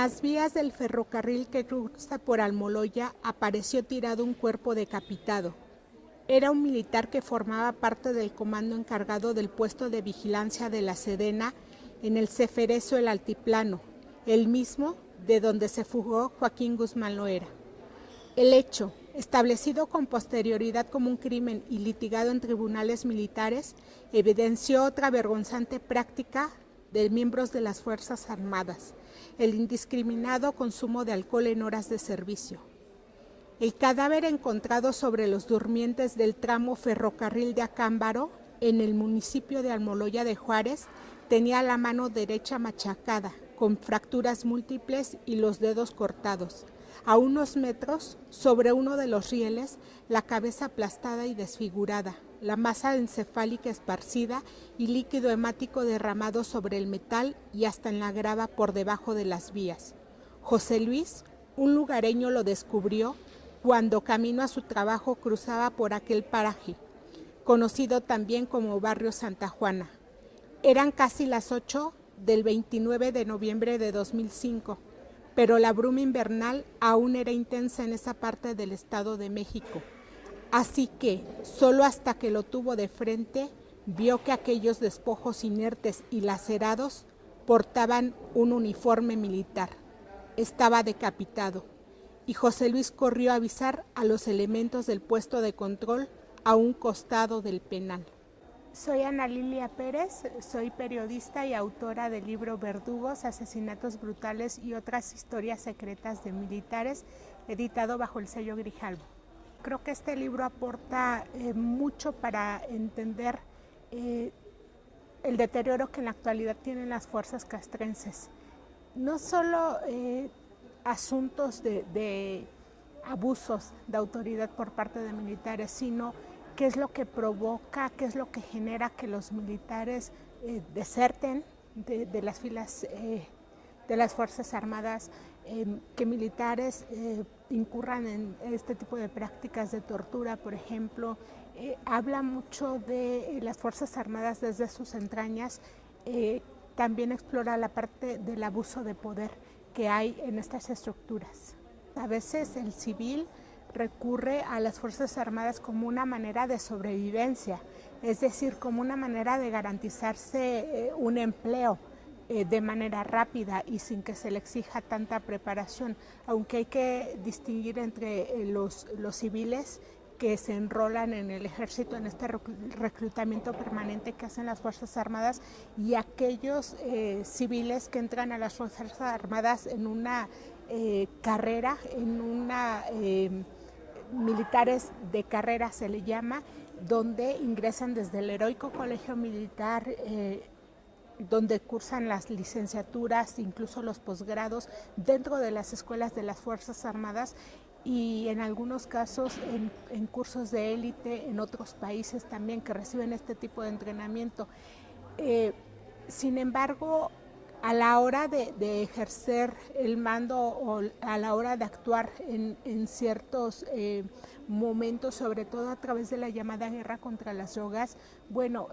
las vías del ferrocarril que cruza por Almoloya apareció tirado un cuerpo decapitado. Era un militar que formaba parte del comando encargado del puesto de vigilancia de la Sedena en el Ceferezo El Altiplano, el mismo de donde se fugó Joaquín Guzmán Loera. El hecho, establecido con posterioridad como un crimen y litigado en tribunales militares, evidenció otra vergonzante práctica de miembros de las Fuerzas Armadas, el indiscriminado consumo de alcohol en horas de servicio. El cadáver encontrado sobre los durmientes del tramo ferrocarril de Acámbaro, en el municipio de Almoloya de Juárez, tenía la mano derecha machacada, con fracturas múltiples y los dedos cortados. A unos metros, sobre uno de los rieles, la cabeza aplastada y desfigurada, la masa encefálica esparcida y líquido hemático derramado sobre el metal y hasta en la grava por debajo de las vías. José Luis, un lugareño, lo descubrió cuando camino a su trabajo cruzaba por aquel paraje, conocido también como Barrio Santa Juana. Eran casi las 8 del 29 de noviembre de 2005, pero la bruma invernal aún era intensa en esa parte del Estado de México. Así que, solo hasta que lo tuvo de frente, vio que aquellos despojos inertes y lacerados portaban un uniforme militar. Estaba decapitado, y José Luis corrió a avisar a los elementos del puesto de control a un costado del penal. Soy Ana Lilia Pérez, soy periodista y autora del libro Verdugos, Asesinatos Brutales y otras historias secretas de militares, editado bajo el sello Grijalbo. Creo que este libro aporta mucho para entender el deterioro que en la actualidad tienen las fuerzas castrenses. No solo asuntos de abusos de autoridad por parte de militares, sino qué es lo que provoca, qué es lo que genera que los militares deserten de las filas de las Fuerzas Armadas, que militares incurran en este tipo de prácticas de tortura, por ejemplo. Habla mucho de las Fuerzas Armadas desde sus entrañas, también explora la parte del abuso de poder que hay en estas estructuras. A veces el civil recurre a las Fuerzas Armadas como una manera de sobrevivencia, es decir, como una manera de garantizarse un empleo de manera rápida y sin que se le exija tanta preparación, aunque hay que distinguir entre los civiles que se enrolan en el ejército, en este reclutamiento permanente que hacen las Fuerzas Armadas, y aquellos civiles que entran a las Fuerzas Armadas en una carrera, en una militares de carrera se le llama, donde ingresan desde el heroico colegio militar, donde cursan las licenciaturas, incluso los posgrados, dentro de las escuelas de las Fuerzas Armadas, y en algunos casos en cursos de élite en otros países también que reciben este tipo de entrenamiento. Sin embargo, a la hora de ejercer el mando o a la hora de actuar en ciertos momentos, sobre todo a través de la llamada guerra contra las drogas, bueno,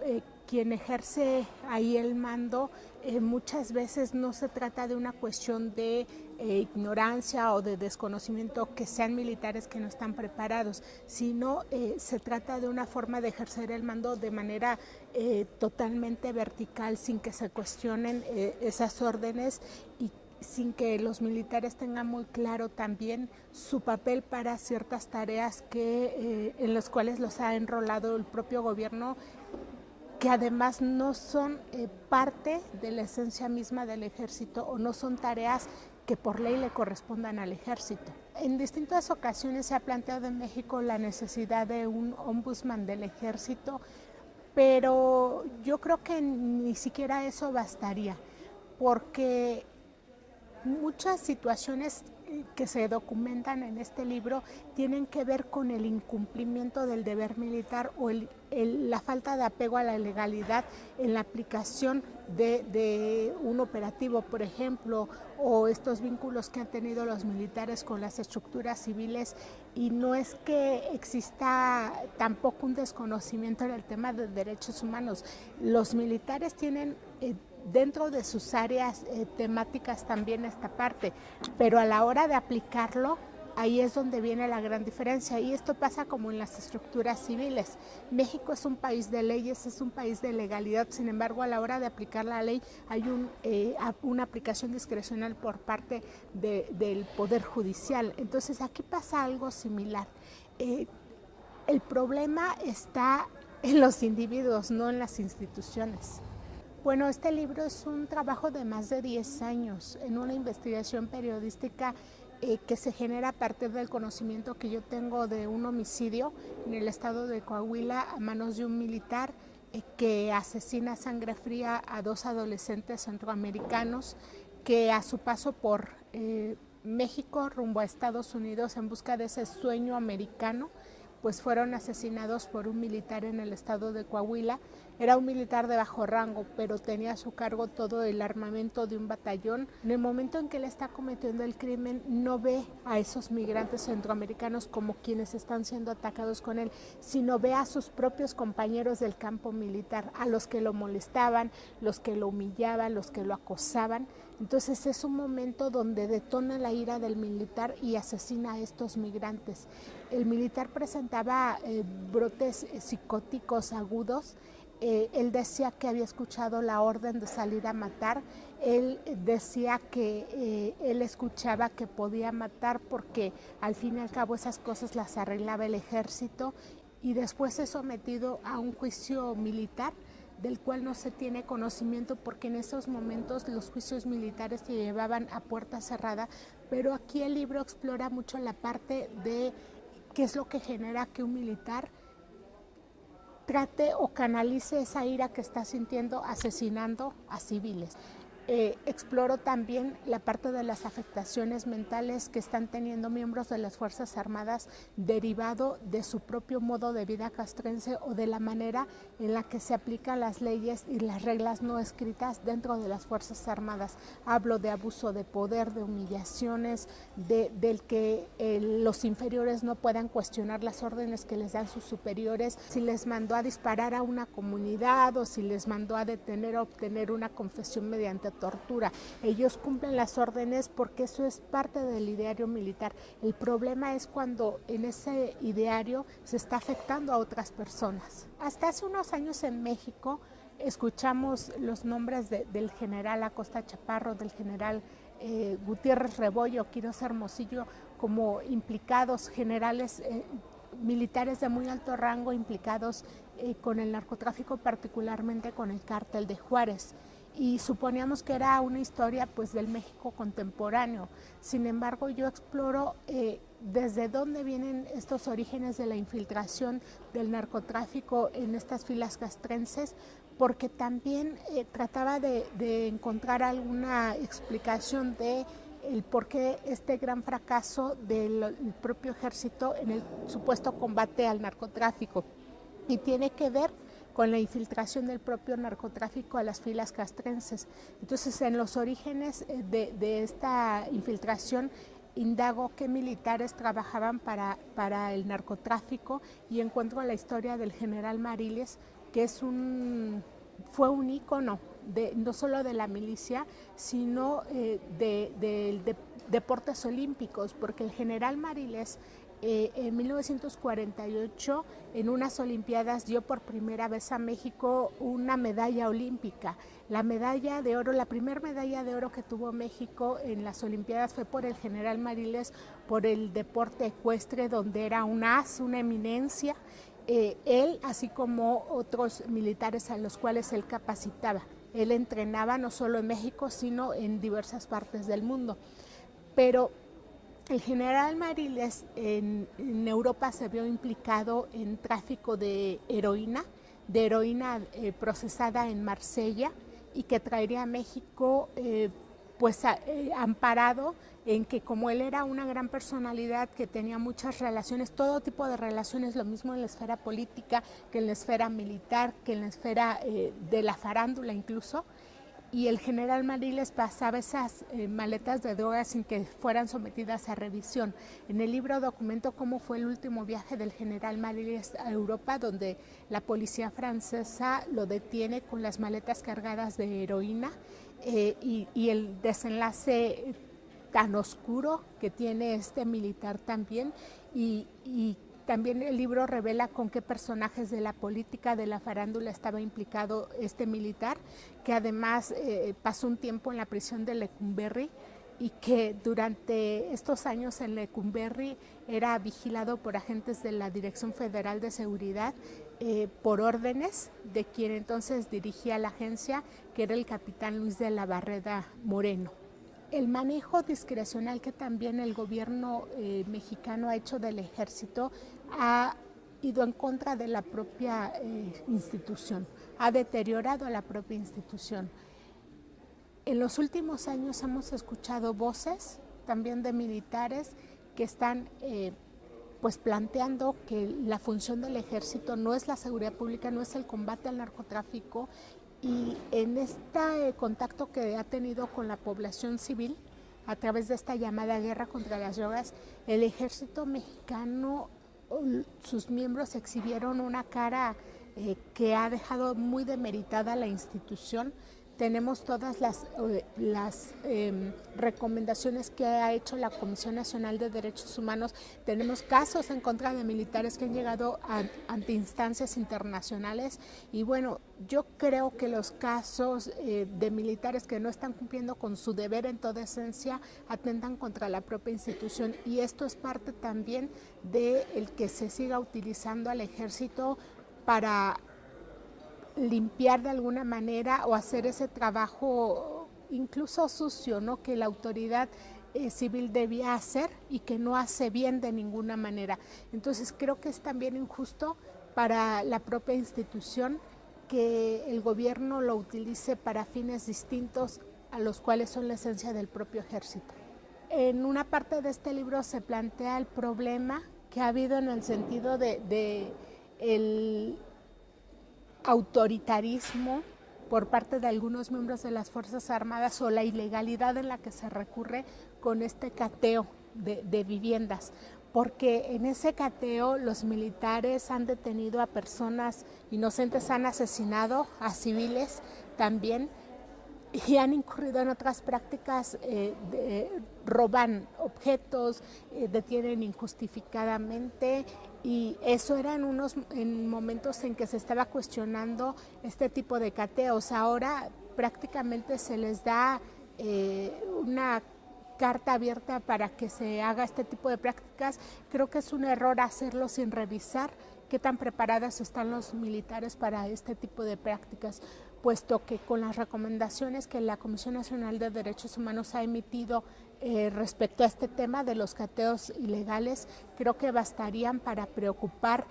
quien ejerce ahí el mando muchas veces no se trata de una cuestión de ignorancia o de desconocimiento, que sean militares que no están preparados, sino se trata de una forma de ejercer el mando de manera totalmente vertical, sin que se cuestionen esas órdenes y sin que los militares tengan muy claro también su papel para ciertas tareas en las cuales los ha enrolado el propio gobierno, que además no son parte de la esencia misma del ejército o no son tareas que por ley le correspondan al ejército. En distintas ocasiones se ha planteado en México la necesidad de un ombudsman del ejército, pero yo creo que ni siquiera eso bastaría, porque muchas situaciones que se documentan en este libro tienen que ver con el incumplimiento del deber militar o la falta de apego a la legalidad en la aplicación de un operativo, por ejemplo, o estos vínculos que han tenido los militares con las estructuras civiles. Y no es que exista tampoco un desconocimiento en el tema de derechos humanos. Los militares tienen dentro de sus áreas temáticas también esta parte, pero a la hora de aplicarlo, ahí es donde viene la gran diferencia, y esto pasa como en las estructuras civiles. México es un país de leyes, es un país de legalidad, sin embargo a la hora de aplicar la ley hay una aplicación discrecional por parte del Poder Judicial. Entonces aquí pasa algo similar. El problema está en los individuos, no en las instituciones. Bueno, este libro es un trabajo de más de 10 años en una investigación periodística que se genera a partir del conocimiento que yo tengo de un homicidio en el estado de Coahuila a manos de un militar que asesina a sangre fría a 2 adolescentes centroamericanos que a su paso por México rumbo a Estados Unidos en busca de ese sueño americano, pues fueron asesinados por un militar en el estado de Coahuila. Era un militar de bajo rango, pero tenía a su cargo todo el armamento de un batallón. En el momento en que él está cometiendo el crimen, no ve a esos migrantes centroamericanos como quienes están siendo atacados con él, sino ve a sus propios compañeros del campo militar, a los que lo molestaban, los que lo humillaban, los que lo acosaban. Entonces es un momento donde detona la ira del militar y asesina a estos migrantes. El militar presentaba brotes psicóticos agudos. Él decía que había escuchado la orden de salir a matar. Él decía que él escuchaba que podía matar porque al fin y al cabo esas cosas las arreglaba el ejército, y después es sometido a un juicio militar del cual no se tiene conocimiento porque en esos momentos los juicios militares se llevaban a puerta cerrada, pero aquí el libro explora mucho la parte de qué es lo que genera que un militar trate o canalice esa ira que está sintiendo asesinando a civiles. Exploro también la parte de las afectaciones mentales que están teniendo miembros de las Fuerzas Armadas derivado de su propio modo de vida castrense o de la manera en la que se aplican las leyes y las reglas no escritas dentro de las Fuerzas Armadas. Hablo de abuso de poder, de humillaciones, del que los inferiores no puedan cuestionar las órdenes que les dan sus superiores, si les mandó a disparar a una comunidad o si les mandó a detener o obtener una confesión mediante tortura. Ellos cumplen las órdenes porque eso es parte del ideario militar. El problema es cuando en ese ideario se está afectando a otras personas. Hasta hace unos años en México escuchamos los nombres del general Acosta Chaparro, del general Gutiérrez Rebollo, Quirós Hermosillo, como implicados, generales militares de muy alto rango implicados con el narcotráfico, particularmente con el cártel de Juárez. Y suponíamos que era una historia pues del México contemporáneo. Sin embargo, yo exploro desde dónde vienen estos orígenes de la infiltración del narcotráfico en estas filas castrenses, porque también trataba de encontrar alguna explicación de el por qué este gran fracaso del propio ejército en el supuesto combate al narcotráfico. Y tiene que ver con la infiltración del propio narcotráfico a las filas castrenses. Entonces, en los orígenes de esta infiltración, indago qué militares trabajaban para el narcotráfico y encuentro la historia del general Mariles, que fue un ícono no solo de la milicia, sino de deportes olímpicos, porque el general Mariles en 1948 en unas olimpiadas dio por primera vez a México una medalla olímpica. La medalla de oro, la primera medalla de oro que tuvo México en las olimpiadas fue por el general Mariles, por el deporte ecuestre, donde era un as, una eminencia, él así como otros militares a los cuales él capacitaba. Él entrenaba no solo en México, sino en diversas partes del mundo. Pero el general Mariles en Europa se vio implicado en tráfico de heroína procesada en Marsella, y que traería a México amparado en que como él era una gran personalidad que tenía muchas relaciones, todo tipo de relaciones, lo mismo en la esfera política que en la esfera militar, que en la esfera de la farándula incluso, y el general Mariles pasaba esas maletas de drogas sin que fueran sometidas a revisión. En el libro documento cómo fue el último viaje del general Mariles a Europa, donde la policía francesa lo detiene con las maletas cargadas de heroína, y el desenlace tan oscuro que tiene este militar también, y también el libro revela con qué personajes de la política, de la farándula estaba implicado este militar, que además pasó un tiempo en la prisión de Lecumberri y que durante estos años en Lecumberri era vigilado por agentes de la Dirección Federal de Seguridad por órdenes de quien entonces dirigía la agencia, que era el capitán Luis de la Barreda Moreno. El manejo discrecional que también el gobierno mexicano ha hecho del ejército ha ido en contra de la propia institución, ha deteriorado a la propia institución. En los últimos años hemos escuchado voces también de militares que están pues planteando que la función del ejército no es la seguridad pública, no es el combate al narcotráfico, y en este contacto que ha tenido con la población civil a través de esta llamada guerra contra las drogas, el ejército mexicano, sus miembros exhibieron una cara que ha dejado muy demeritada la institución. Tenemos todas las recomendaciones que ha hecho la Comisión Nacional de Derechos Humanos. Tenemos casos en contra de militares que han llegado ante instancias internacionales. Y bueno, yo creo que los casos de militares que no están cumpliendo con su deber en toda esencia atentan contra la propia institución. Y esto es parte también de el que se siga utilizando al ejército para limpiar de alguna manera o hacer ese trabajo incluso sucio, ¿no?, que la autoridad civil debía hacer y que no hace bien de ninguna manera. Entonces creo que es también injusto para la propia institución que el gobierno lo utilice para fines distintos a los cuales son la esencia del propio ejército. En una parte de este libro se plantea el problema que ha habido en el sentido de el autoritarismo por parte de algunos miembros de las Fuerzas Armadas o la ilegalidad en la que se recurre con este cateo de viviendas, porque en ese cateo los militares han detenido a personas inocentes, han asesinado a civiles también, y han incurrido en otras prácticas, roban objetos, detienen injustificadamente, y eso era en momentos en que se estaba cuestionando este tipo de cateos. Ahora prácticamente se les da una carta abierta para que se haga este tipo de prácticas. Creo que es un error hacerlo sin revisar qué tan preparadas están los militares para este tipo de prácticas, puesto que con las recomendaciones que la Comisión Nacional de Derechos Humanos ha emitido respecto a este tema de los cateos ilegales, creo que bastarían para preocupar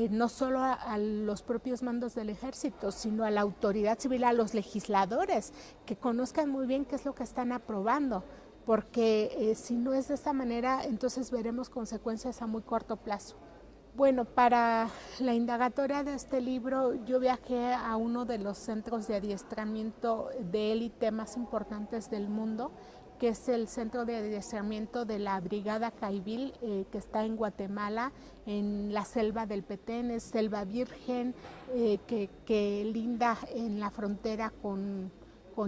no solo a los propios mandos del ejército, sino a la autoridad civil, a los legisladores, que conozcan muy bien qué es lo que están aprobando, porque si no es de esta manera, entonces veremos consecuencias a muy corto plazo. Bueno, para la indagatoria de este libro yo viajé a uno de los centros de adiestramiento de élite más importantes del mundo, que es el centro de adiestramiento de la Brigada Caibil, que está en Guatemala, en la selva del Petén, es selva virgen, que linda en la frontera con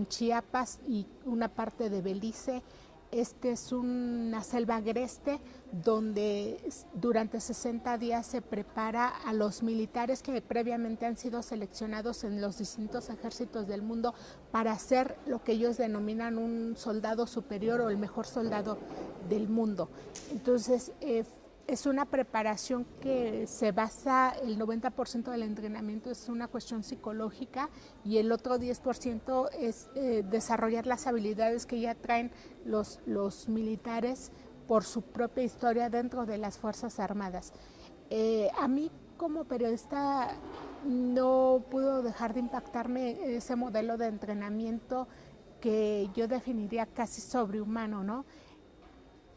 Chiapas y una parte de Belice. Este es una selva agreste donde durante 60 días se prepara a los militares que previamente han sido seleccionados en los distintos ejércitos del mundo para ser lo que ellos denominan un soldado superior o el mejor soldado del mundo. Entonces, es una preparación que se basa, el 90% del entrenamiento es una cuestión psicológica y el otro 10% es desarrollar las habilidades que ya traen los militares por su propia historia dentro de las Fuerzas Armadas. A mí como periodista no pudo dejar de impactarme ese modelo de entrenamiento que yo definiría casi sobrehumano, ¿no?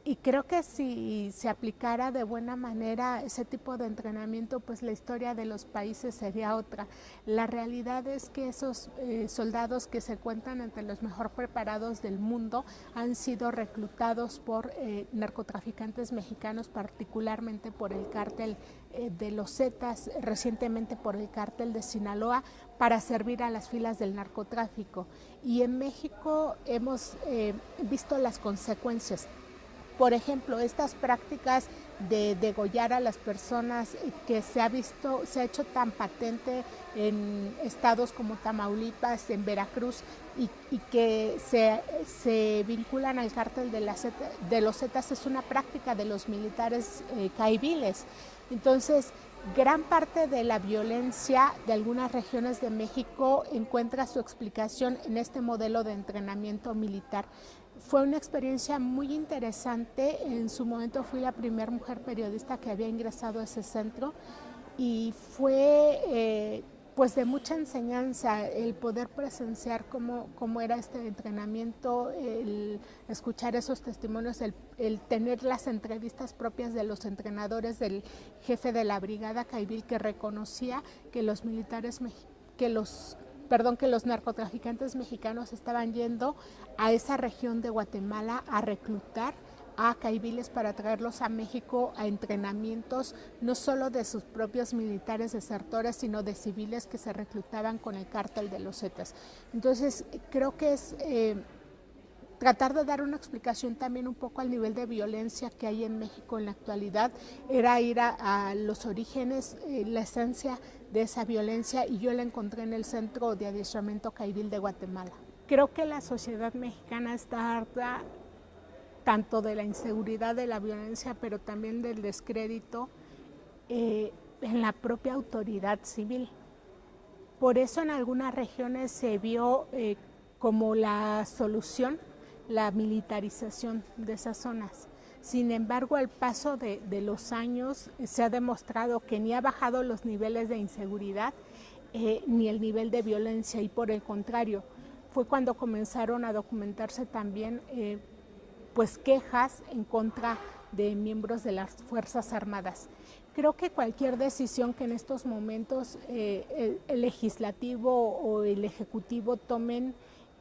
Y creo que si se aplicara de buena manera ese tipo de entrenamiento, pues la historia de los países sería otra. La realidad es que esos soldados que se cuentan entre los mejor preparados del mundo han sido reclutados por narcotraficantes mexicanos, particularmente por el cártel de los Zetas, recientemente por el cártel de Sinaloa, para servir a las filas del narcotráfico. Y en México hemos visto las consecuencias. Por ejemplo, estas prácticas de degollar a las personas que se ha hecho tan patente en estados como Tamaulipas, en Veracruz, y que se vinculan al cártel de los Zetas, es una práctica de los militares caiviles. Entonces, gran parte de la violencia de algunas regiones de México encuentra su explicación en este modelo de entrenamiento militar. Fue una experiencia muy interesante. En su momento fui la primera mujer periodista que había ingresado a ese centro y fue pues de mucha enseñanza el poder presenciar cómo era este entrenamiento, el escuchar esos testimonios, el tener las entrevistas propias de los entrenadores, del jefe de la brigada caivil, que reconocía que los militares que los narcotraficantes mexicanos estaban yendo a esa región de Guatemala a reclutar a caiviles para traerlos a México a entrenamientos, no solo de sus propios militares desertores, sino de civiles que se reclutaban con el cártel de los Zetas. Entonces, creo que es tratar de dar una explicación también un poco al nivel de violencia que hay en México en la actualidad, era ir a los orígenes, la esencia de esa violencia, y yo la encontré en el Centro de Adiestramiento Caivil de Guatemala. Creo que la sociedad mexicana está harta tanto de la inseguridad, de la violencia, pero también del descrédito en la propia autoridad civil. Por eso en algunas regiones se vio como la solución la militarización de esas zonas. Sin embargo, al paso de los años se ha demostrado que ni ha bajado los niveles de inseguridad ni el nivel de violencia, y por el contrario, fue cuando comenzaron a documentarse también pues quejas en contra de miembros de las Fuerzas Armadas. Creo que cualquier decisión que en estos momentos el legislativo o el ejecutivo tomen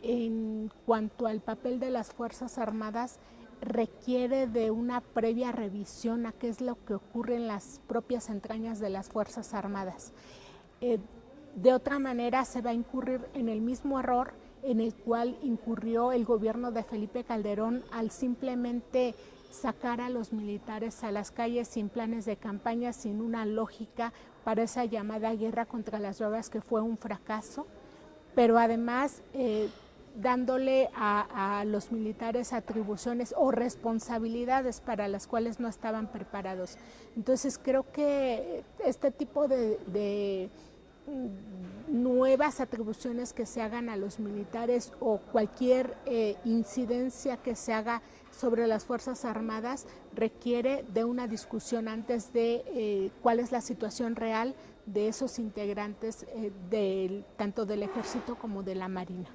en cuanto al papel de las Fuerzas Armadas requiere de una previa revisión a qué es lo que ocurre en las propias entrañas de las Fuerzas Armadas. De otra manera se va a incurrir en el mismo error en el cual incurrió el gobierno de Felipe Calderón al simplemente sacar a los militares a las calles sin planes de campaña, sin una lógica para esa llamada guerra contra las drogas, que fue un fracaso, pero además dándole a los militares atribuciones o responsabilidades para las cuales no estaban preparados. Entonces creo que este tipo de nuevas atribuciones que se hagan a los militares o cualquier incidencia que se haga sobre las Fuerzas Armadas requiere de una discusión antes de cuál es la situación real de esos integrantes tanto del Ejército como de la Marina.